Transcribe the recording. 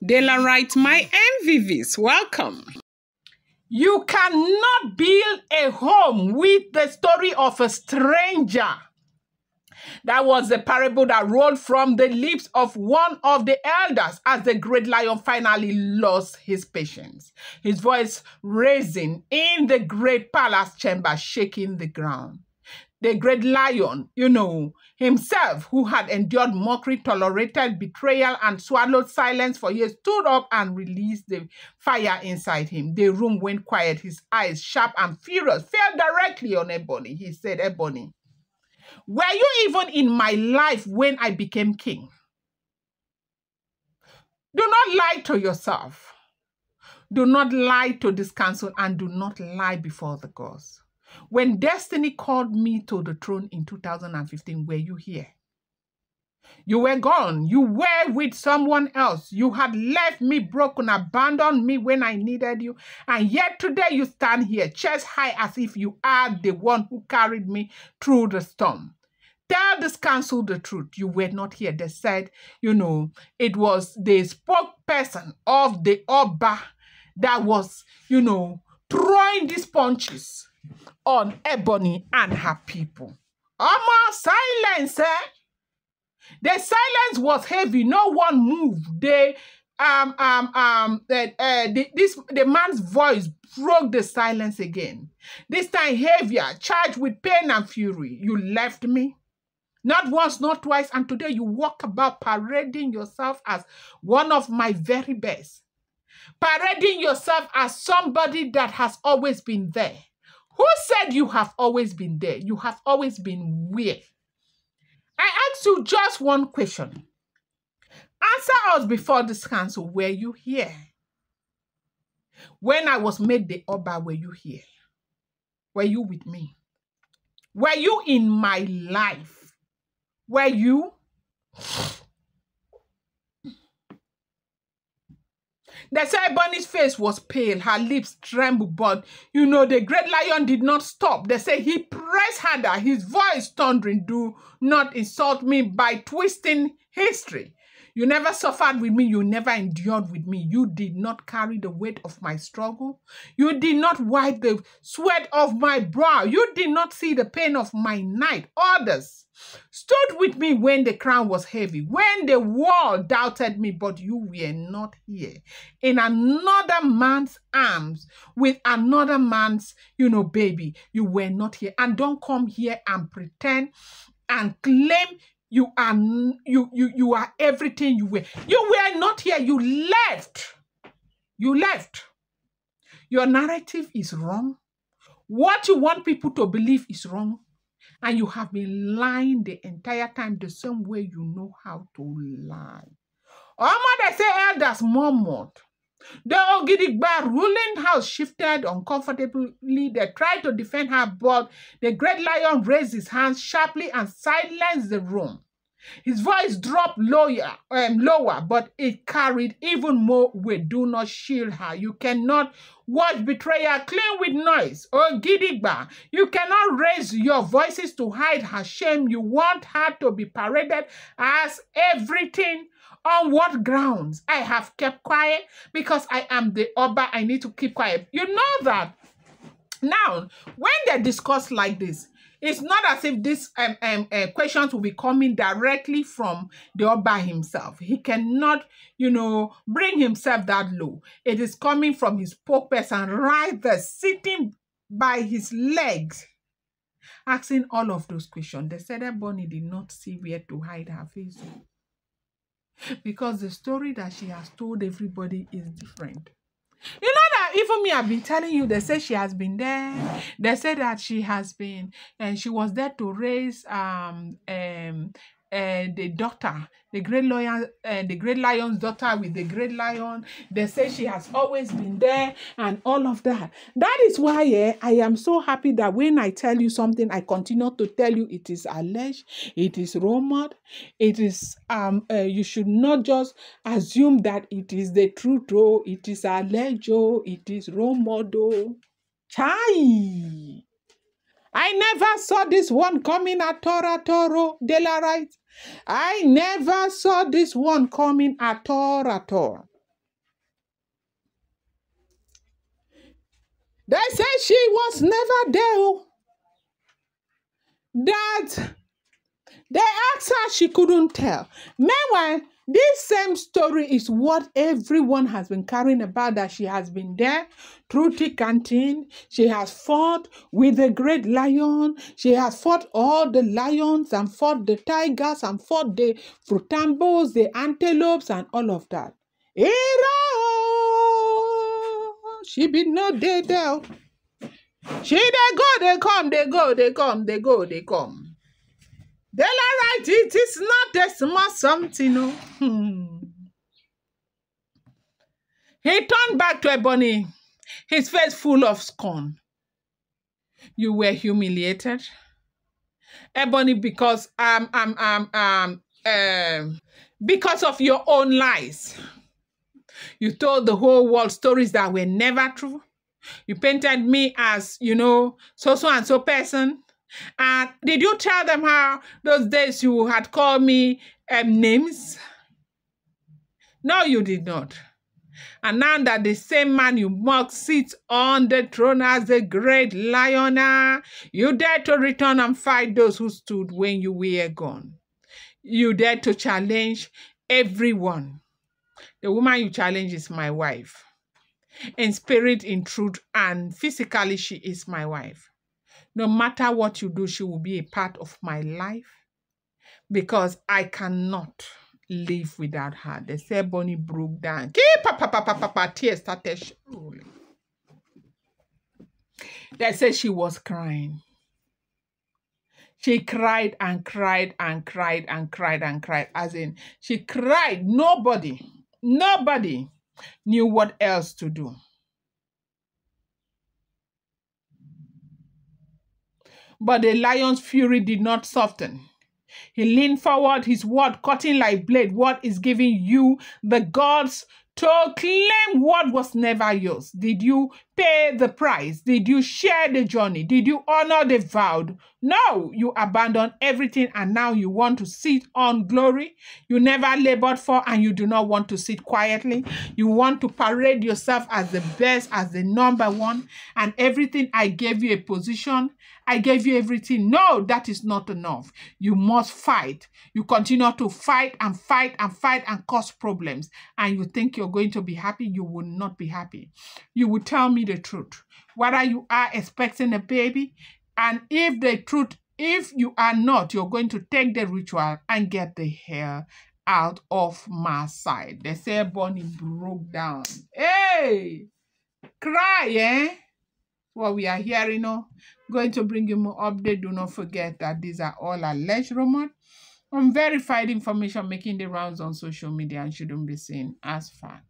Dela writes, my MVVs, welcome. You cannot build a home with the story of a stranger. That was the parable that rolled from the lips of one of the elders as the great lion finally lost his patience. His voice raising in the great palace chamber, shaking the ground. The great lion, himself, who had endured mockery, tolerated betrayal, and swallowed silence for years, stood up and released the fire inside him. The room went quiet. His eyes, sharp and furious, fell directly on Ebony. He said, Ebony, were you even in my life when I became king? Do not lie to yourself. Do not lie to this council, and do not lie before the gods. When destiny called me to the throne in 2015, were you here? You were gone. You were with someone else. You had left me broken, abandoned me when I needed you. And yet today you stand here, chest high, as if you are the one who carried me through the storm. Tell this council the truth. You were not here. They said, it was the spokesperson of the Oba that was, throwing these punches on Ebony and her people. Silence, eh? The silence was heavy. No one moved. The man's voice broke the silence again. This time heavier, charged with pain and fury. You left me. Not once, not twice, and today you walk about parading yourself as one of my very best. Parading yourself as somebody that has always been there. Who said you have always been there? You have always been where? I ask you just one question. Answer us before this council. Were you here? When I was made the Oba, were you here? Were you with me? Were you in my life? Were you? They said Ebony's face was pale, her lips trembled, but the great lion did not stop. They say he pressed harder, his voice thundering, do not insult me by twisting history. You never suffered with me. You never endured with me. You did not carry the weight of my struggle. You did not wipe the sweat of my brow. You did not see the pain of my night. Others stood with me when the crown was heavy, when the world doubted me, but you were not here. In another man's arms, with another man's, baby, you were not here. And don't come here and pretend and claim you are everything you were. You were not here. You left. You left. Your narrative is wrong. What you want people to believe is wrong. And you have been lying the entire time the same way you know how to lie. They say elders murmured. The Ogidigba ruling house shifted uncomfortably. They tried to defend her, but the great lion raised his hands sharply and silenced the room. His voice dropped lower, but it carried even more weight. Do not shield her. You cannot watch betrayal clean with noise. Ogidigba, you cannot raise your voices to hide her shame. You want her to be paraded as everything. On what grounds? I have kept quiet because I am the Oba. I need to keep quiet. You know that. Now, when they discuss like this, it's not as if these questions will be coming directly from the Oba himself. He cannot, bring himself that low. It is coming from his spokesperson right there, sitting by his legs, asking all of those questions. They said Ebony did not see where to hide her face, because the story that she has told everybody is different. You know that even me, I've been telling you, they say she has been there. They say that she has been, and she was there to raise the daughter, the great lion's daughter with the great lion. They say she has always been there and all of that. That is why I am so happy that when I tell you something, I continue to tell you it is alleged, it is rumored, it is you should not just assume that it is the truth. Oh, it is alleged. Oh, it is rumored. Oh, chai. I never saw this one coming at all, Dela right? I never saw this one coming at all. They said she was never there. Oh. That they asked her, she couldn't tell. Meanwhile, this same story is what everyone has been carrying about, that she has been there through thick and thin. She has fought with the great lion. She has fought all the lions and fought the tigers and fought the frutambos, the antelopes and all of that. She be not there. She they go, they come, they go, they come, they go, they come. They are right, it is not a small something, no. He turned back to Ebony, his face full of scorn. You were humiliated, Ebony, because because of your own lies. You told the whole world stories that were never true. You painted me as, you know, so and so person. And did you tell them how those days you had called me names? No, you did not. And now that the same man you mocked sits on the throne as the great lion, you dare to return and fight those who stood when you were gone. You dare to challenge everyone. The woman you challenge is my wife. In spirit, in truth, and physically, she is my wife. No matter what you do, she will be a part of my life because I cannot live without her. They say Bonnie broke down. Tears started rolling. They say she was crying. She cried and cried and cried and cried and cried. As in, she cried. Nobody knew what else to do. But the lion's fury did not soften. He leaned forward, his word cutting like blade. What is giving you the gods to claim what was never yours? Did you pay the price? Did you share the journey? Did you honor the vow? No, you abandoned everything and now you want to sit on glory you never labored for, and you do not want to sit quietly. You want to parade yourself as the best, as the number one, and everything. I gave you a position. I gave you everything. No, that is not enough. You must fight. You continue to fight and fight and fight and cause problems. And you think you're going to be happy. You will not be happy. You will tell me the truth. Whether you are expecting a baby, and if you are not, you're going to take the ritual and get the hair out of my side. They say Bonnie broke down. Hey! Cry, eh? What we are hearing, going to bring you more update. Do not forget that these are all alleged rumors, unverified information making the rounds on social media and shouldn't be seen as fact.